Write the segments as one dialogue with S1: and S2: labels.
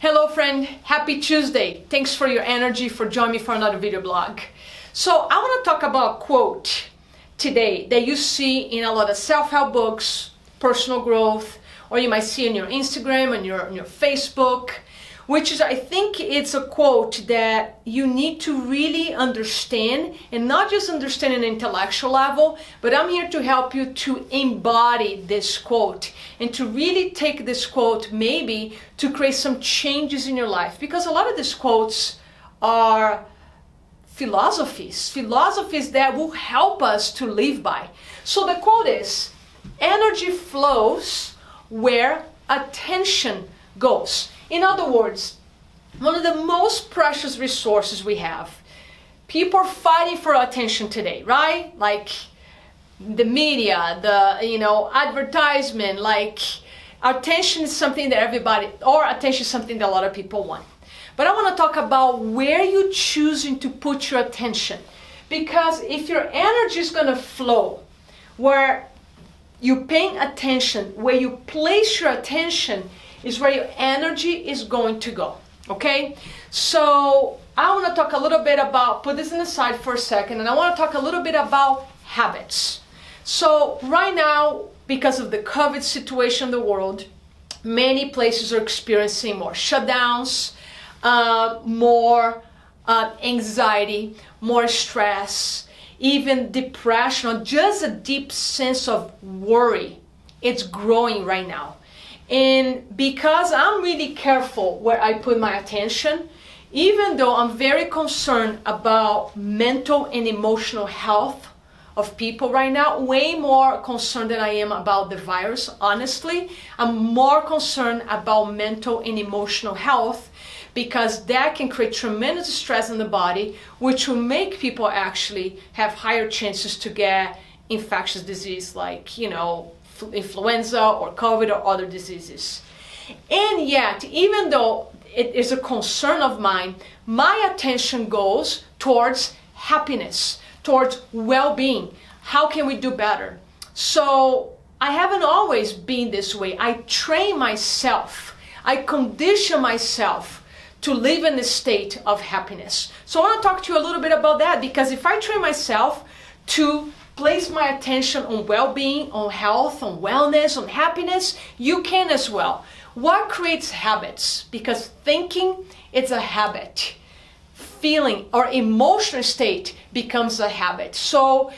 S1: Hello friend, happy Tuesday. Thanks for your energy, for joining me for another video blog. So I want to talk about a quote today that you see in a lot of self-help books, personal growth, or you might see on your Instagram, on your Facebook, which is, I think it's a quote that you need to really understand, and not just understand on an intellectual level, but I'm here to help you to embody this quote and to really take this quote maybe to create some changes in your life, because a lot of these quotes are philosophies that will help us to live by. So the quote is, energy flows where attention goes. In other words, one of the most precious resources we have. People are fighting for attention today, right? Like the media, the advertisement, like attention is something that attention is something that a lot of people want. But I want to talk about where you're choosing to put your attention. Because if your energy is going to flow where you're paying attention, where you place your attention is where your energy is going to go, okay? So I want to talk a little bit about, put this in the side for a second, and I want to talk a little bit about habits. So right now, because of the COVID situation in the world, many places are experiencing more shutdowns, more anxiety, more stress, even depression, or just a deep sense of worry. It's growing right now. And because I'm really careful where I put my attention, even though I'm very concerned about mental and emotional health of people right now, way more concerned than I am about the virus, honestly. I'm more concerned about mental and emotional health, because that can create tremendous stress in the body, which will make people actually have higher chances to get infectious disease like, influenza or COVID or other diseases. And yet, even though it is a concern of mine, my attention goes towards happiness, towards well-being. How can we do better? So I haven't always been this way. I train myself, I condition myself to live in a state of happiness. So I want to talk to you a little bit about that, because if I train myself to place my attention on well-being, on health, on wellness, on happiness, you can as well. What creates habits? Because thinking, it's a habit. Feeling or emotional state becomes a habit. So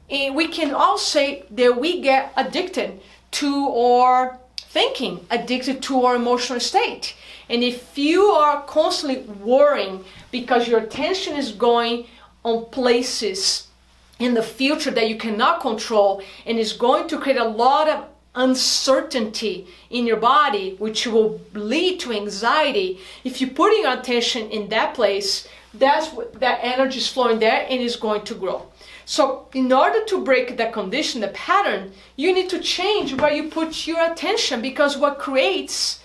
S1: we can all say that we get addicted to our thinking, addicted to our emotional state. And if you are constantly worrying because your attention is going on places in the future that you cannot control, and is going to create a lot of uncertainty in your body, which will lead to anxiety. If you're putting your attention in that place, that energy is flowing there and is going to grow. So in order to break that condition, the pattern, you need to change where you put your attention, because what creates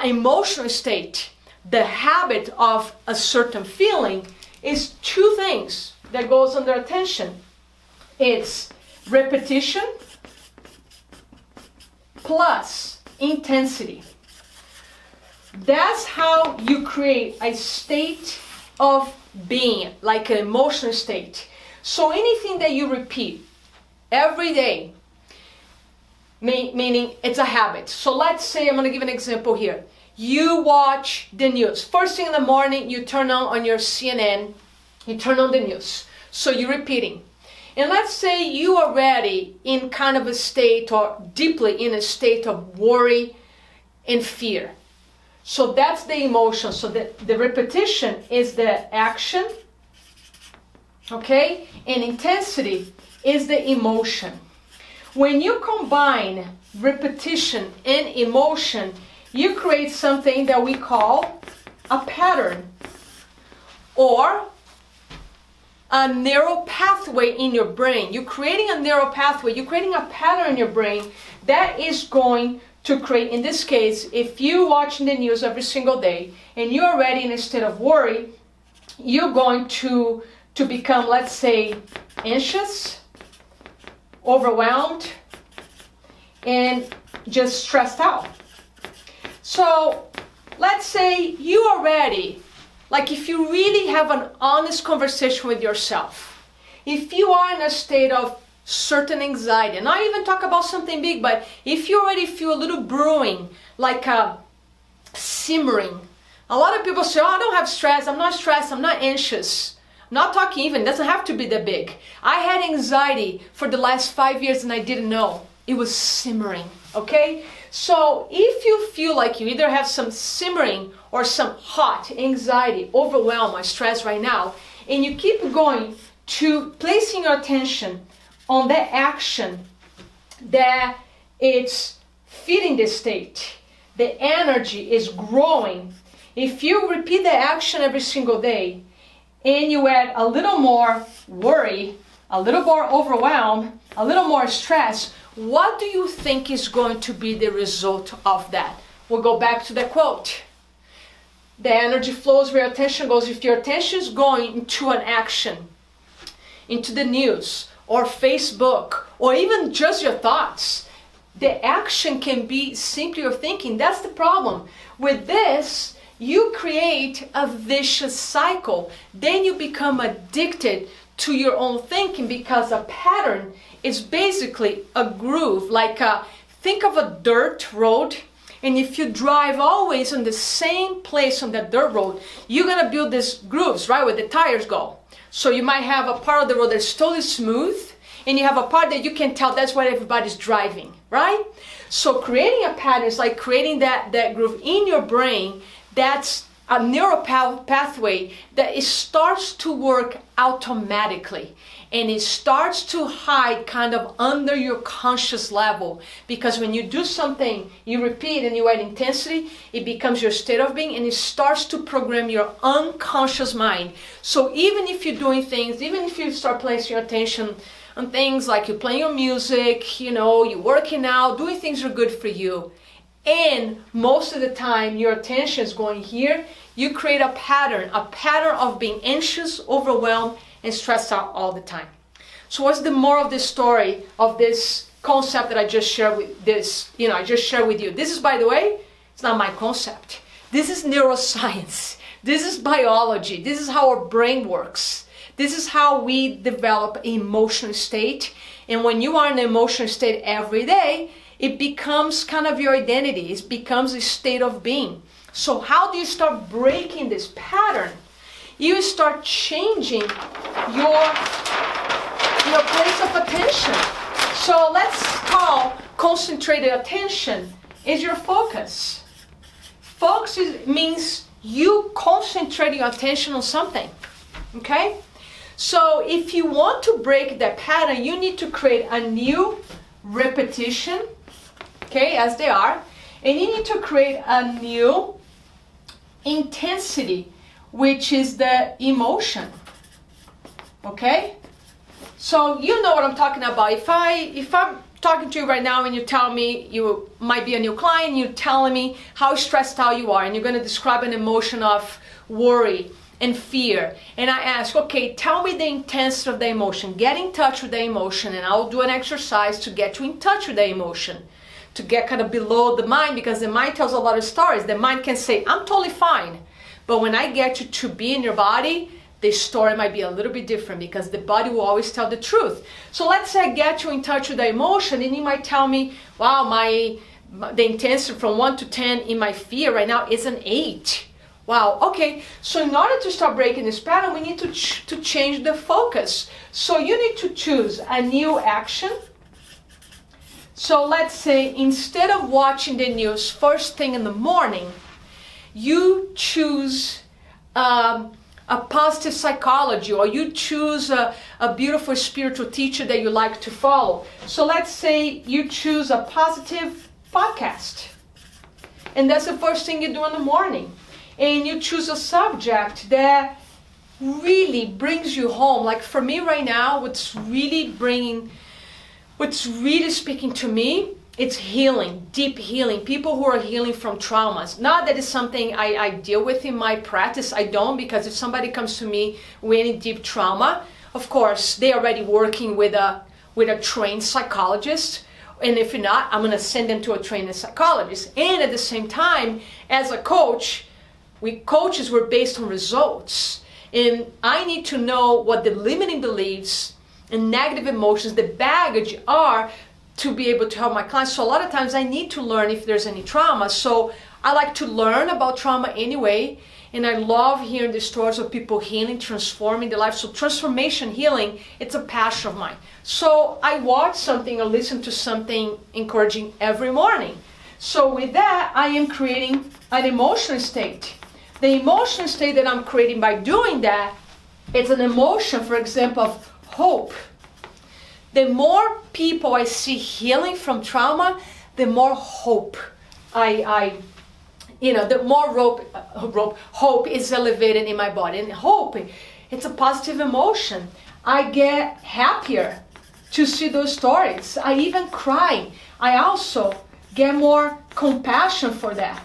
S1: emotional state, the habit of a certain feeling, is two things that goes under attention. It's repetition plus intensity. That's how you create a state of being, like an emotional state. So anything that you repeat every day, meaning it's a habit. So let's say, I'm going to give an example here. You watch the news. First thing in the morning, you turn on your CNN, you turn on the news. So you're repeating. And let's say you are already in kind of a state, or deeply in a state of worry and fear. So that's the emotion. So the repetition is the action, okay? And intensity is the emotion. When you combine repetition and emotion, you create something that we call a pattern, or a neural pathway in your brain. You're creating a neural pathway, you're creating a pattern in your brain that is going to create, in this case, if you're watching the news every single day and you're already in a state of worry, you're going to become, let's say, anxious, overwhelmed, and just stressed out. So let's say you are ready, like if you really have an honest conversation with yourself, if you are in a state of certain anxiety, and not even talk about something big, but if you already feel a little brewing, like a simmering. A lot of people say, oh, I don't have stress, I'm not stressed, I'm not anxious. I'm not talking even, it doesn't have to be that big. I had anxiety for the last 5 years and I didn't know. It was simmering, okay? So if you feel like you either have some simmering or some hot anxiety, overwhelm or stress right now, and you keep going to placing your attention on that action that it's feeding the state, the energy is growing. If you repeat the action every single day and you add a little more worry, a little more overwhelm, a little more stress, what do you think is going to be the result of that? We'll go back to the quote. The energy flows where your attention goes. If your attention is going into an action, into the news or Facebook or even just your thoughts, the action can be simply your thinking. That's the problem. With this, you create a vicious cycle. Then you become addicted to your own thinking because a pattern is basically a groove. Like think of a dirt road, and if you drive always on the same place on that dirt road, you're gonna build these grooves, right, where the tires go. So you might have a part of the road that's totally smooth, and you have a part that you can tell that's where everybody's driving, right? So creating a pattern is like creating that groove in your brain. That's a neural pathway that it starts to work automatically, and it starts to hide kind of under your conscious level, because when you do something, you repeat and you add intensity, it becomes your state of being, and it starts to program your unconscious mind. So even if you're doing things, even if you start placing your attention on things like you're playing your music, you're working out, doing things that are good for you, and most of the time your attention is going here, you create a pattern of being anxious, overwhelmed, and stressed out all the time. So what's the moral of this story, of this concept that I just shared with you? This is, by the way, it's not my concept. This is neuroscience. This is biology. This is how our brain works. This is how we develop an emotional state. And when you are in an emotional state every day, it becomes kind of your identity. It becomes a state of being. So how do you start breaking this pattern? You start changing your place of attention. So let's call concentrated attention is your focus. Focus means you concentrate your attention on something, okay? So if you want to break that pattern, you need to create a new repetition, okay, as they are, and you need to create a new intensity, which is the emotion, okay? So you know what I'm talking about. If I'm talking to you right now and you tell me you might be a new client, you're telling me how stressed out you are, and you're going to describe an emotion of worry and fear, and I ask, okay, tell me the intensity of the emotion, get in touch with the emotion, and I'll do an exercise to get you in touch with the emotion, to get kind of below the mind, because the mind tells a lot of stories. The mind can say, I'm totally fine, but when I get you to be in your body, the story might be a little bit different, because the body will always tell the truth. So let's say I get you in touch with the emotion, and you might tell me, wow, the intensity from 1 to 10 in my fear right now is an 8. Wow, okay, so in order to start breaking this pattern, we need to change the focus. So you need to choose a new action. So let's say instead of watching the news first thing in the morning, you choose a positive psychology, or you choose a beautiful spiritual teacher that you like to follow. So let's say you choose a positive podcast, and that's the first thing you do in the morning. And you choose a subject that really brings you home. Like for me right now, what's really speaking to me, it's healing, deep healing. People who are healing from traumas. Not that it's something I deal with in my practice. I don't, because if somebody comes to me with any deep trauma, of course, they're already working with a trained psychologist. And if not, I'm going to send them to a trained psychologist. And at the same time, as a coach, coaches were based on results. And I need to know what the limiting beliefs and negative emotions, the baggage are, to be able to help my clients. So a lot of times I need to learn if there's any trauma. So I like to learn about trauma anyway. And I love hearing the stories of people healing, transforming their life. So transformation, healing, it's a passion of mine. So I watch something or listen to something encouraging every morning. So with that, I am creating an emotional state. The emotional state that I'm creating by doing that, it's an emotion, for example, of hope. The more people I see healing from trauma, the more hope the more hope is elevated in my body. And hope, it's a positive emotion. I get happier to see those stories. I even cry. I also get more compassion for that.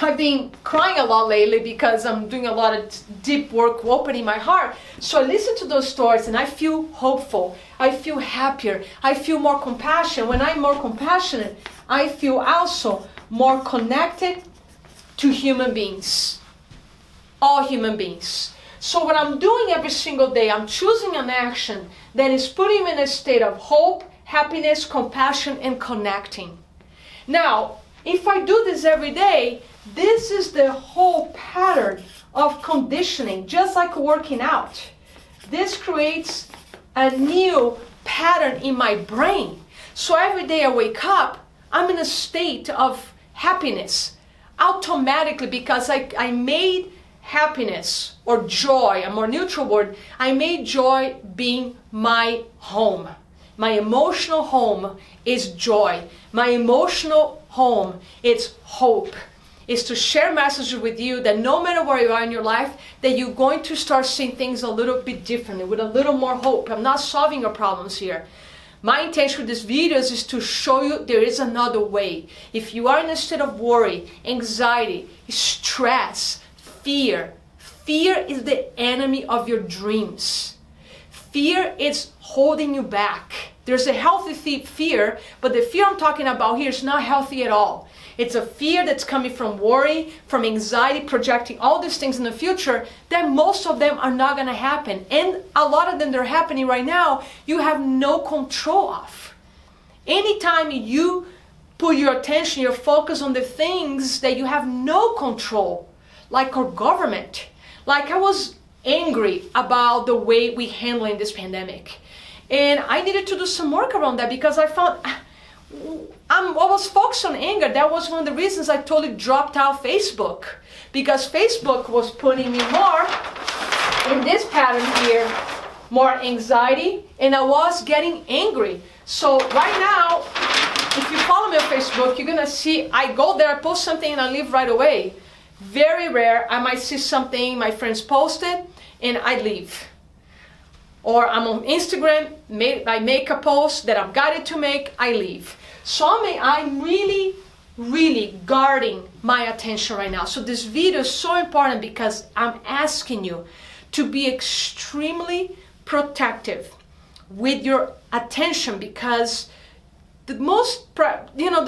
S1: I've been crying a lot lately because I'm doing a lot of deep work opening my heart. So I listen to those stories and I feel hopeful. I feel happier. I feel more compassion. When I'm more compassionate, I feel also more connected to human beings. All human beings. So what I'm doing every single day, I'm choosing an action that is putting me in a state of hope, happiness, compassion, and connecting. Now, if I do this every day, this is the whole pattern of conditioning, just like working out. This creates a new pattern in my brain. So every day I wake up, I'm in a state of happiness automatically, because I made happiness or joy, a more neutral word, I made joy being my home. My emotional home is joy. My emotional home is hope. Is to share messages with you that no matter where you are in your life, that you're going to start seeing things a little bit differently, with a little more hope. I'm not solving your problems here. My intention with these videos is to show you there is another way. If you are in a state of worry, anxiety, stress, fear is the enemy of your dreams. Fear is holding you back. There's a healthy fear, but the fear I'm talking about here is not healthy at all. It's a fear that's coming from worry, from anxiety, projecting all these things in the future that most of them are not going to happen. And a lot of them that are happening right now, you have no control of. Anytime you put your attention, your focus on the things that you have no control, like our government. Like I was angry about the way we handling this pandemic. And I needed to do some work around that, because I found I was focused on anger. That was one of the reasons I totally dropped out Facebook, because Facebook was putting me more in this pattern here, more anxiety, and I was getting angry. So right now, if you follow me on Facebook, you're gonna see I go there, I post something, and I leave right away. Very rare, I might see something my friends posted, and I leave. Or I'm on Instagram, I make a post that I'm guided to make, I leave. So I'm really guarding my attention right now. So this video is so important, because I'm asking you to be extremely protective with your attention, because the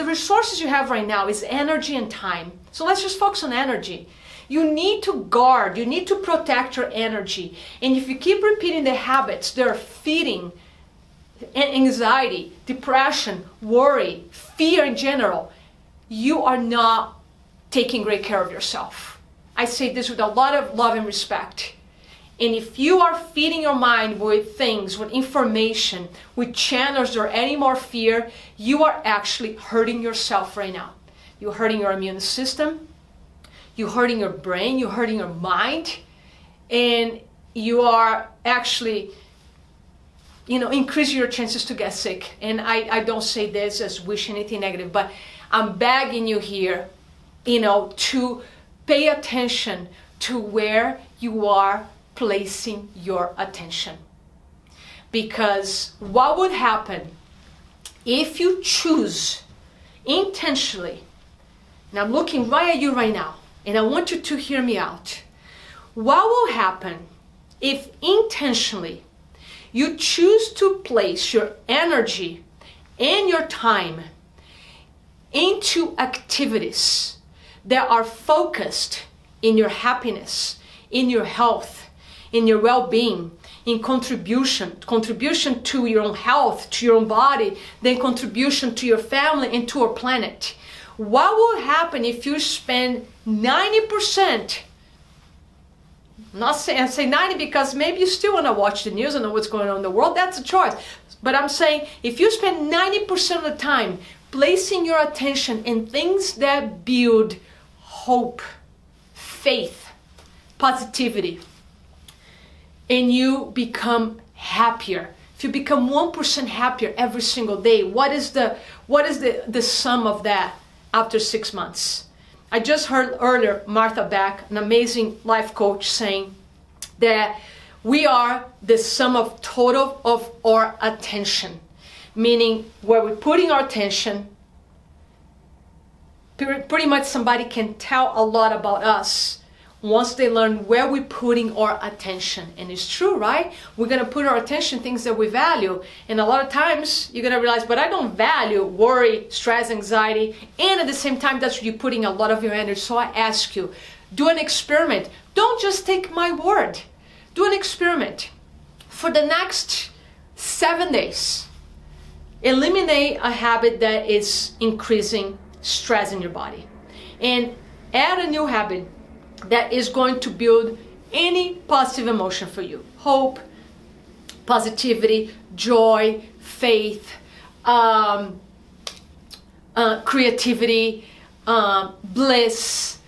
S1: resources you have right now is energy and time. So let's just focus on energy. You need to guard, you need to protect your energy. And if you keep repeating the habits that are feeding anxiety, depression, worry, fear in general, you are not taking great care of yourself. I say this with a lot of love and respect. And if you are feeding your mind with things, with information, with channels that are adding more fear, you are actually hurting yourself right now. You're hurting your immune system, you're hurting your brain, you're hurting your mind, and you are actually increasing your chances to get sick. And I don't say this as wishing anything negative, but I'm begging you here, to pay attention to where you are placing your attention. Because what would happen if you choose intentionally, and I'm looking right at you right now, and I want you to hear me out. What will happen if intentionally you choose to place your energy and your time into activities that are focused in your happiness, in your health, in your well-being, in contribution to your own health, to your own body, then contribution to your family and to our planet. What will happen if you spend 90%, I say 90 because maybe you still want to watch the news and know what's going on in the world, that's a choice. But I'm saying if you spend 90% of the time placing your attention in things that build hope, faith, positivity, and you become happier. If you become 1% happier every single day, what is the sum of that after 6 months? I just heard earlier Martha Beck, an amazing life coach, saying that we are the sum of total of our attention, meaning where we're putting our attention, pretty much somebody can tell a lot about us once they learn where we're putting our attention. And it's true, right? We're gonna put our attention in things that we value. And a lot of times you're gonna realize, but I don't value worry, stress, anxiety, and at the same time, that's where you're putting a lot of your energy. So I ask you, do an experiment. Don't just take my word. Do an experiment. For the next 7 days, eliminate a habit that is increasing stress in your body. And add a new habit that is going to build any positive emotion for you. Hope, positivity, joy, faith, creativity, bliss,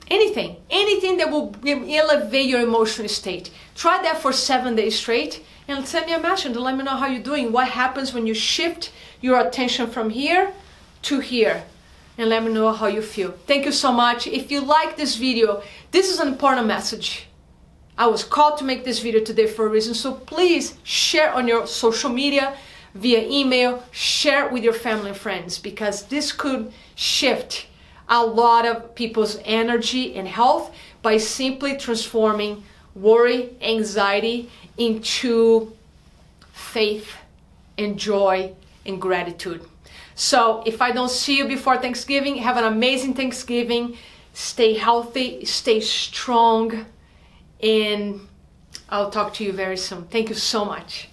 S1: anything that will elevate your emotional state. Try that for 7 days straight and send me a message to let me know how you're doing. What happens when you shift your attention from here to here? And let me know how you feel. Thank you so much. If you like this video, this is an important message. I was called to make this video today for a reason, so please share on your social media, via email, share it with your family and friends, because this could shift a lot of people's energy and health by simply transforming worry, anxiety into faith and joy and gratitude. So if I don't see you before Thanksgiving, have an amazing Thanksgiving. Stay healthy, stay strong, and I'll talk to you very soon. Thank you so much.